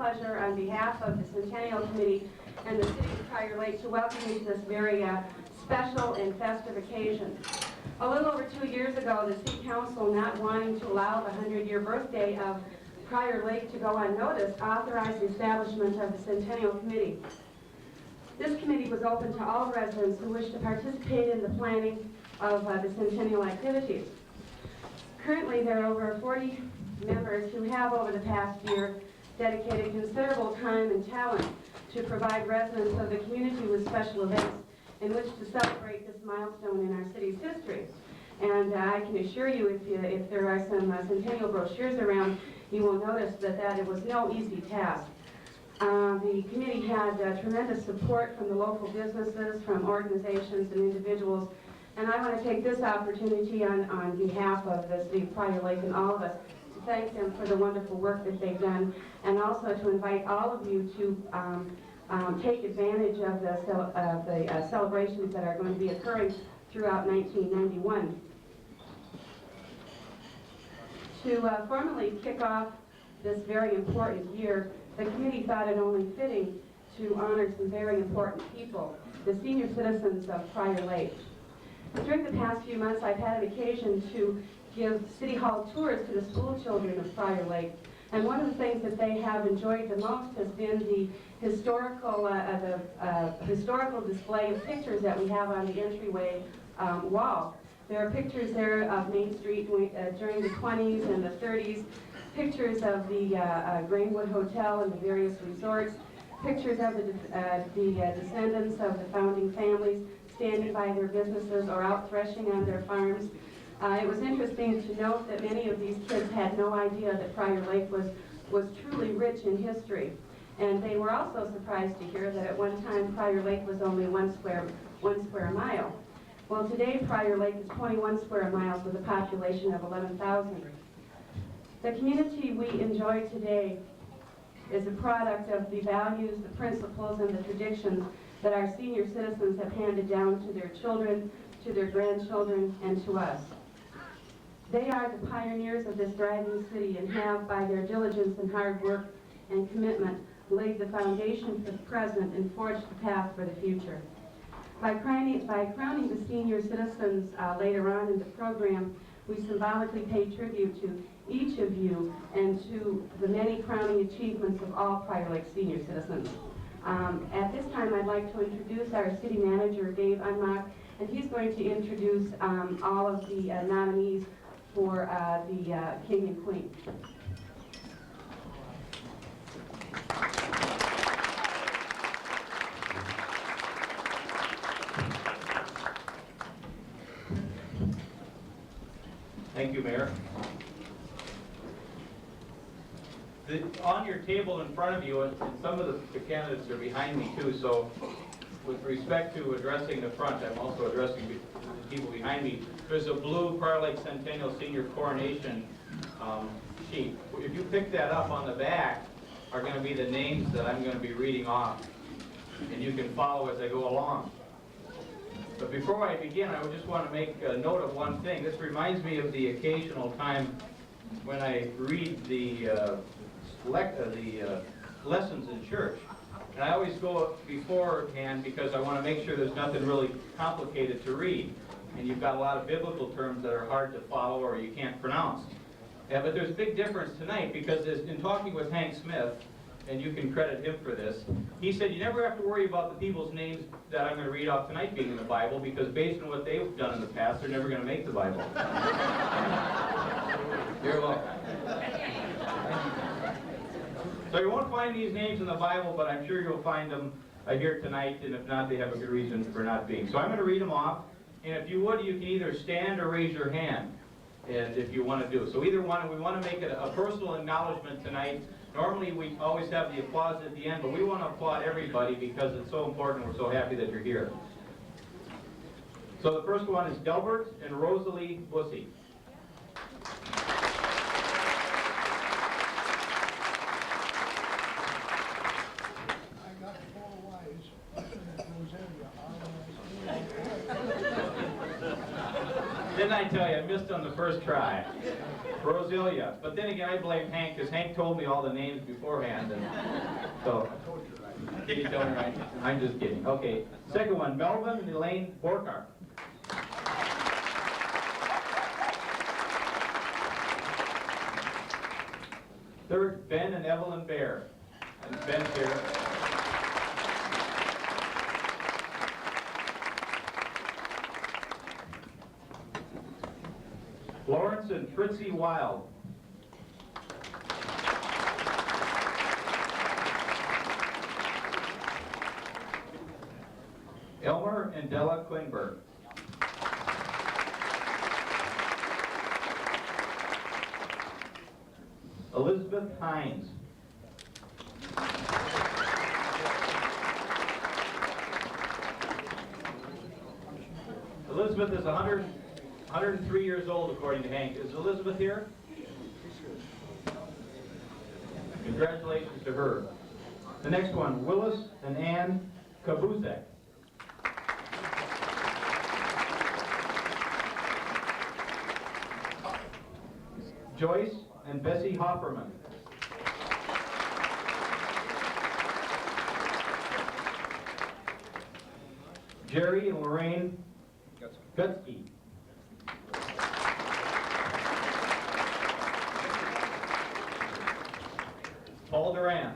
Pleasure on behalf of the Centennial Committee and the City of Prior Lake to welcome you to this very special and festive occasion. A little over 2 years ago, the City Council, not wanting to allow the 100-year birthday of Prior Lake to go unnoticed, authorized the establishment of the Centennial Committee. This committee was open to all residents who wish to participate in the planning of the Centennial activities. Currently, there are over 40 members who have, over the past year, dedicated considerable time and talent to provide residents of the community with special events in which to celebrate this milestone in our city's history. And I can assure you, if there are some Centennial brochures around, you will notice that it was no easy task. The committee had tremendous support from the local businesses, from organizations and individuals, and I want to take this opportunity on behalf of the City of Prior Lake and all of us to thank them for the wonderful work that they've done, and also to invite all of you to take advantage of the celebrations that are going to be occurring throughout 1991. To formally kick off this very important year, the committee thought it only fitting to honor some very important people, the senior citizens of Prior Lake. During the past few months, I've had an occasion to give City Hall tours to the school children of Prior Lake, and one of the things that they have enjoyed the most has been the historical display of pictures that we have on the entryway wall. There are pictures there of Main Street during the 20s and the 30s, pictures of the Greenwood Hotel and the various resorts, pictures of the descendants of the founding families standing by their businesses or out threshing on their farms. It was interesting to note that many of these kids had no idea that Prior Lake was truly rich in history. And they were also surprised to hear that at one time Prior Lake was only one square mile. Well, today Prior Lake is 21 square miles with a population of 11,000. The community we enjoy today is a product of the values, the principles, and the traditions that our senior citizens have handed down to their children, to their grandchildren, and to us. They are the pioneers of this thriving city and have, by their diligence and hard work and commitment, laid the foundation for the present and forged the path for the future. By crowning the senior citizens later on in the program, we symbolically pay tribute to each of you and to the many crowning achievements of all Prior Lake senior citizens. At this time, I'd like to introduce our city manager, Dave Unlock, and he's going to introduce all of the nominees for the King and Queen. Thank you, Mayor. On your table in front of you, and some of the candidates are behind me too, so with respect to addressing the front, I'm also addressing the people behind me. There's a blue Prior Lake Centennial Senior Coronation sheet. If you pick that up, on the back are going to be the names that I'm going to be reading off, and you can follow as I go along. But before I begin, I would just want to make a note of one thing. This reminds me of the occasional time when I read the lessons in church. And I always go beforehand because I want to make sure there's nothing really complicated to read. And you've got a lot of biblical terms that are hard to follow or you can't pronounce. But there's a big difference tonight because in talking with Hank Smith, and you can credit him for this, he said you never have to worry about the people's names that I'm going to read off tonight being in the Bible because based on what they've done in the past, they're never going to make the Bible. You're welcome. So you won't find these names in the Bible, but I'm sure you'll find them here tonight, and if not, they have a good reason for not being. So I'm going to read them off, and if you would, you can either stand or raise your hand, and if you want to do. So either one, we want to make it a personal acknowledgement tonight. Normally, we always have the applause at the end, but we want to applaud everybody because it's so important and we're so happy that you're here. So the first one is Delbert and Rosalie Bussey. Didn't I tell you, I missed on the first try. Roselia. But then again, I blame Hank, because Hank told me all the names beforehand. And so, did he tell me right? I'm just kidding. Okay, second one, Melvin and Elaine Borkar. Third, Ben and Evelyn Bear. And Ben's here. Lawrence and Fritzy Wild. Elmer and Della Klingberg. Elizabeth Hines. Elizabeth is 103 years old, according to Hank. Is Elizabeth here? Congratulations to her. The next one, Willis and Ann Kabuzek. Joyce and Bessie Hopperman. Jerry and Lorraine Gutsky. Paul Duran.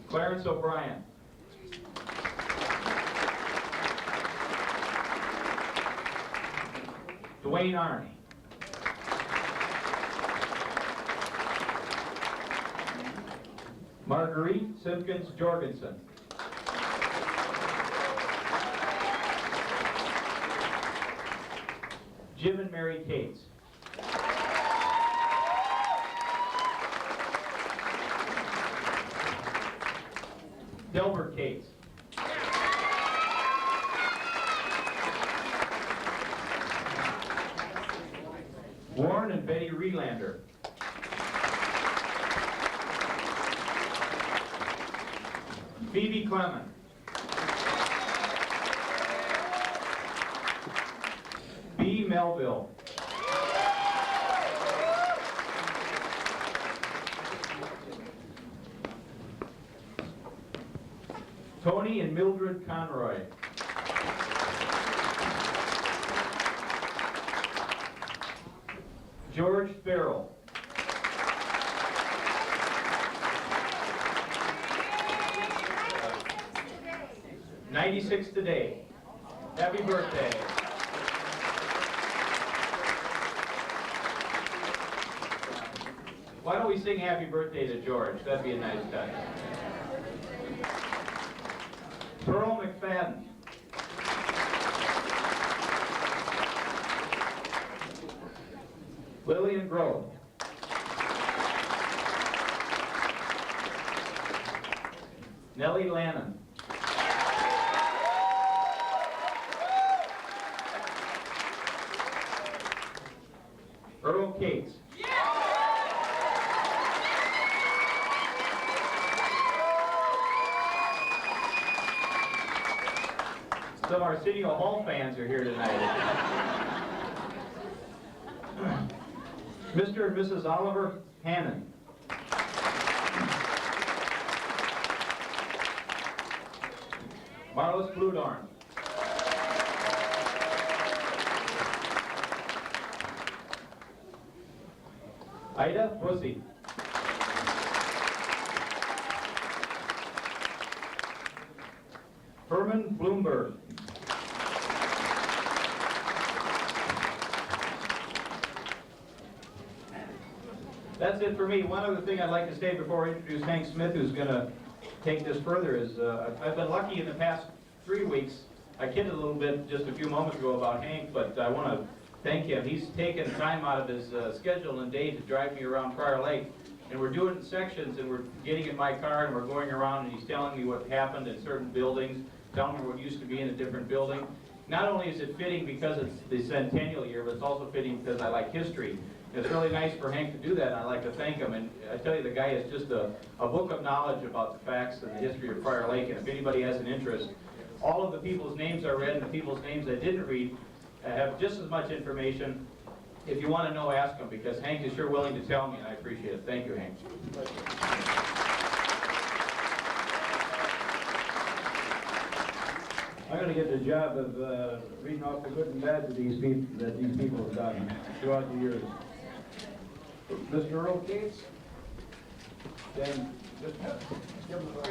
Clarence O'Brien. Dwayne Arney. Marguerite Simpkins Jorgensen. Jim and Mary Cates. Delbert Cates. Warren and Betty Relander. Phoebe Clement. B. Melville. Tony and Mildred Conroy. George Farrell. '96 today. Happy birthday. Why don't we sing happy birthday to George? That'd be a nice touch. Pearl McFadden. Lillian Grove. Nellie Lannon. Earl Cates. Some Arsenio Hall fans are here tonight. Mr. and Mrs. Oliver Hannon. Marlis Bludorn. Ida Pussy. Herman Bloomberg. That's it for me. One other thing I'd like to say before I introduce Hank Smith, who's going to take this further, is I've been lucky in the past 3 weeks. I kidded a little bit just a few moments ago about Hank, but I want to thank him. He's taken time out of his schedule and day to drive me around Prior Lake. And we're doing it in sections, and we're getting in my car, and we're going around, and he's telling me what happened in certain buildings, telling me what used to be in a different building. Not only is it fitting because it's the centennial year, but it's also fitting because I like history. It's really nice for Hank to do that, and I'd like to thank him. And I tell you, the guy is just a book of knowledge about the facts and the history of Prior Lake, and if anybody has an interest, all of the people's names are read, and the people's names that didn't read have just as much information. If you want to know, ask him, because Hank is sure willing to tell me, and I appreciate it. Thank you, Hank. I'm going to get the job of reading off the good and bad that these people have done throughout the years. Mr. Earl Cates, then just give him the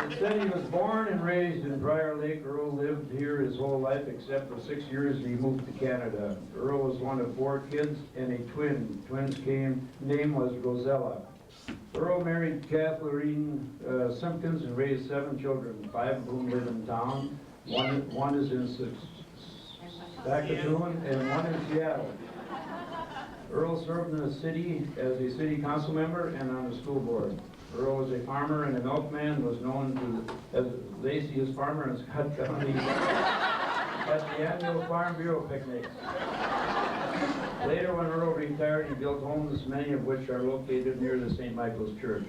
It said he was born and raised in Prior Lake. Earl lived here his whole life except for 6 years and he moved to Canada. Earl was one of 4 kids and a twin. Twins name was Rosella. Earl married Kathleen Simpkins and raised 7 children, 5 of whom live in town. One is in Saskatoon and one in Seattle. Earl served in the city as a city council member and on the school board. Earl was a farmer and a milkman, was known as Lacey's farmer in Scott County at the annual Farm Bureau picnics. Later, when Earl retired, he built homes, many of which are located near the St. Michael's Church.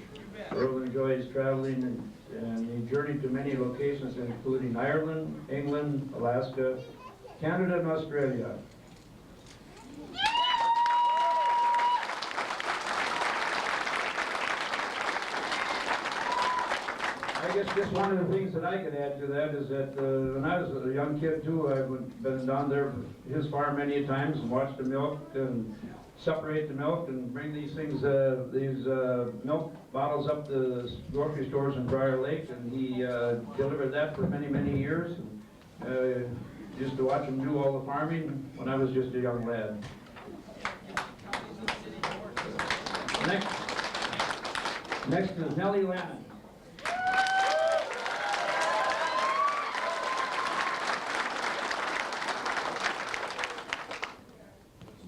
Earl enjoys traveling and he journeyed to many locations, including Ireland, England, Alaska, Canada, and Australia. I guess just one of the things that I could add to that is that when I was a young kid too, I've been down there for his farm many times and watched the milk and separate the milk and bring these things, these milk bottles up to the grocery stores in Prior Lake, and he delivered that for many, many years. And, used to watch him do all the farming when I was just a young lad. Next is Nellie Lannon.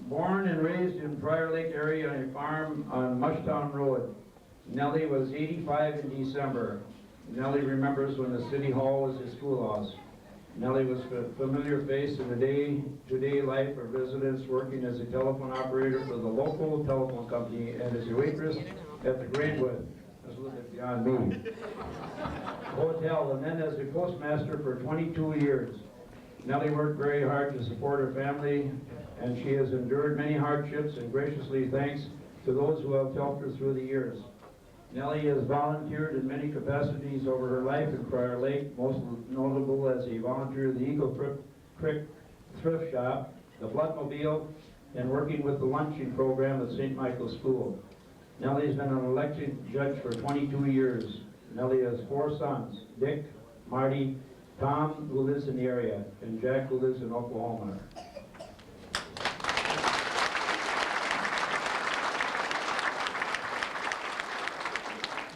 Born and raised in Prior Lake area on a farm on Mushtown Road. Nellie was 85 in December. Nellie remembers when the city hall was his schoolhouse. Nellie was a familiar face in the day-to-day life of residents, working as a telephone operator for the local telephone company and as a waitress at the Greenwood. That's a little bit beyond me. Hotel, and then as a postmaster for 22 years. Nellie worked very hard to support her family, and she has endured many hardships and graciously thanks to those who have helped her through the years. Nellie has volunteered in many capacities over her life in Prior Lake, most notable as a volunteer of the Eagle Creek Thrift Shop, the Bloodmobile, and working with the lunching program at St. Michael's School. Nellie has been an elected judge for 22 years. Nellie has 4 sons, Dick, Marty, Tom, who lives in the area, and Jack, who lives in Oklahoma.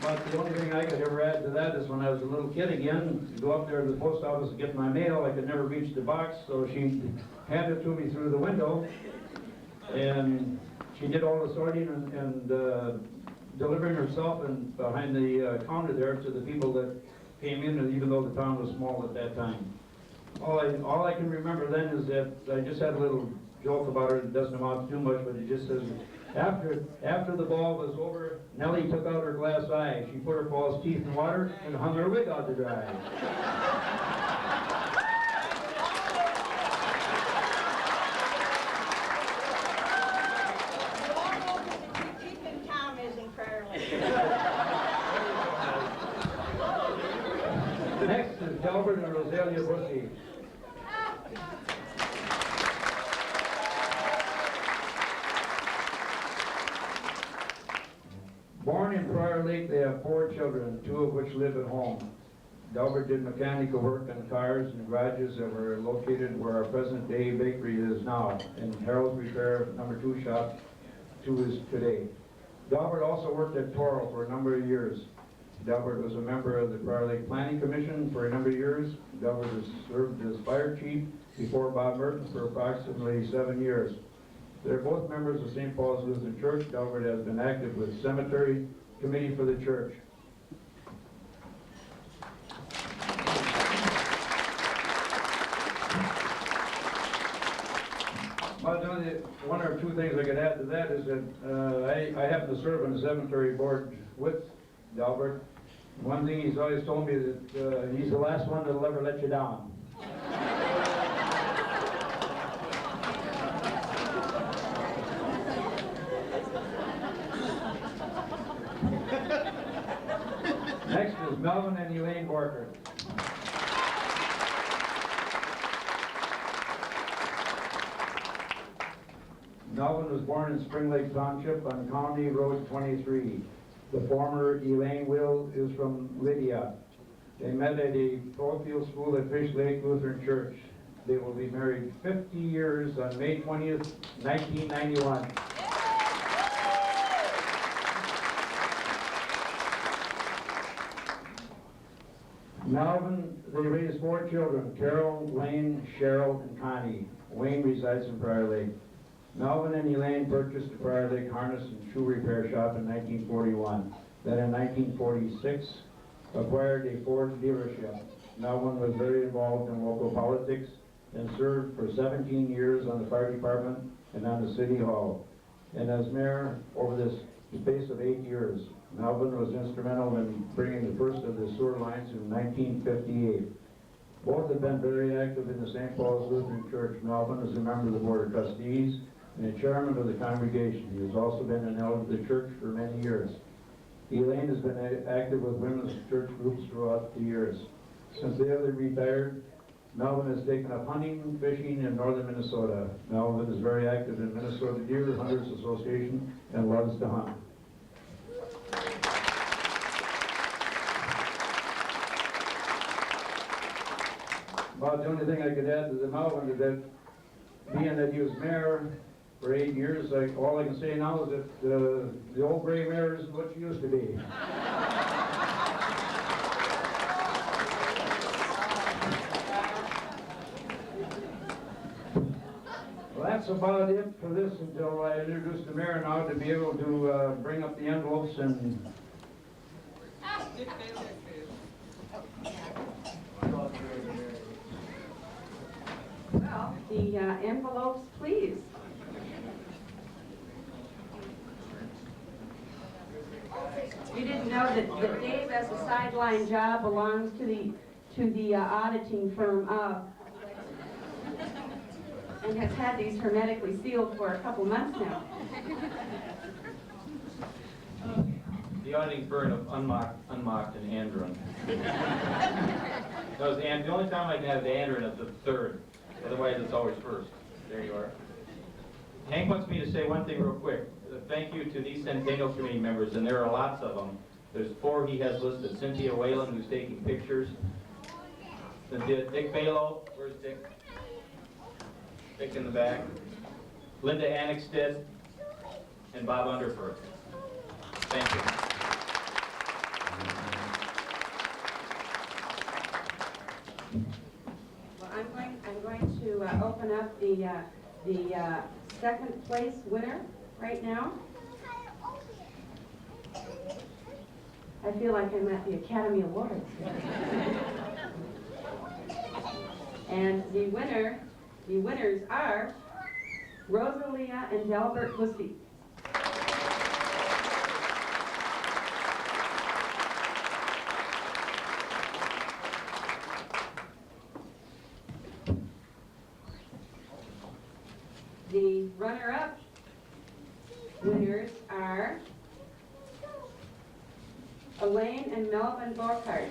But the only thing I could ever add to that is when I was a little kid again, to go up there to the post office to get my mail, I could never reach the box, so she handed it to me through the window, and she did all the sorting and delivering herself and behind the counter there to the people that came in, even though the town was small at that time. All I can remember then is that I just had a little joke about her. It doesn't amount to too much, but it just says, after the ball was over, Nellie took out her glass eye. She put her false teeth in water and hung her wig out to dry. Ethan Tom is in Prior Lake. Next is Delbert and Rosalia Bussey. Born in Prior Lake, they have 4 children, 2 of which live at home. Delbert did mechanical work on cars and garages that were located where our present-day bakery is now, and Harold's Repair number 2 shop 2 is today. Delbert also worked at Toro for a number of years. Delbert was a member of the Prior Lake Planning Commission for a number of years. Delbert has served as fire chief before Bob Merton for approximately 7 years. They're both members of St. Paul's Lutheran Church. Delbert has been active with Cemetery Committee for the church. Well, the only one or two things I could add to that is that I happen to serve on the cemetery board with Delbert. One thing he's always told me that he's the last one that'll ever let you down. Next is Melvin and Elaine Borker. Melvin was born in Spring Lake Township on County Road 23. The former Elaine Will is from Lydia. They met at a parochial school at Fish Lake Lutheran Church. They will be married 50 years on May 20th, 1991. Melvin, they raised 4 children, Carol, Wayne, Cheryl, and Connie. Wayne resides in Prior Lake. Melvin and Elaine purchased a Prior Lake harness and shoe repair shop in 1941. Then in 1946, acquired a Ford dealership. Melvin was very involved in local politics and served for 17 years on the fire department and on the city hall. And as mayor over this space of 8 years, Melvin was instrumental in bringing the first of the sewer lines in 1958. Both have been very active in the St. Paul's Lutheran Church. Melvin is a member of the Board of Trustees and a chairman of the congregation. He has also been an elder of the church for many years. Elaine has been active with women's church groups throughout the years. Since the other retired, Melvin has taken up hunting, fishing in northern Minnesota. Melvin is very active in Minnesota Deer Hunters Association and loves to hunt. About the only thing I could add to the Melvin is that being that he was mayor for 8 years, all I can say now is that the old gray mare isn't what she used to be. Well, that's about it for this until I introduce the mayor now to be able to bring up the envelopes and Well, the envelopes, please. You didn't know that Dave, as a sideline job, belongs to the auditing firm and has had these hermetically sealed for a couple months now. The auditing firm of Unmocked and Andron. The only time I can have the Andron is the third. Otherwise, it's always first. There you are. Hank wants me to say one thing real quick. Thank you to these Centennial Committee members, and there are lots of them. There's 4 he has listed. Cynthia Whalen, who's taking pictures. Dick Balo. Where's Dick? Dick in the back. Linda Annixted. And Bob Underford. Thank you. Well, I'm going to open up the second place winner right now. I feel like I'm at the Academy Awards. And the winners are Rosalia and Delbert Pussy. The runner-up winners are Elaine and Melvin Borkhardt.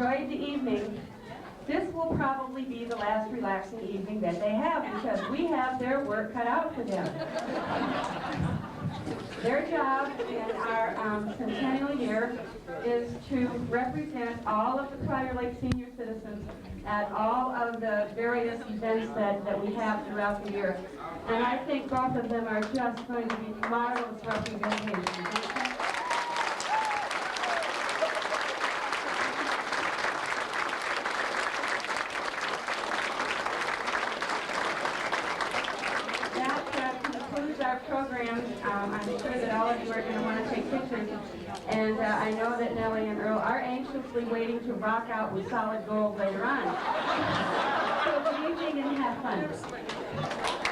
enjoyed the evening, this will probably be the last relaxing evening that they have because we have their work cut out for them. Their job in our centennial year is to represent all of the Prior Lake senior citizens at all of the various events that we have throughout the year. And I think both of them are just going to be marvelous representations. Our program. I'm sure that all of you are going to want to take pictures, and I know that Nellie and Earl are anxiously waiting to rock out with solid gold later on. So good evening and have fun.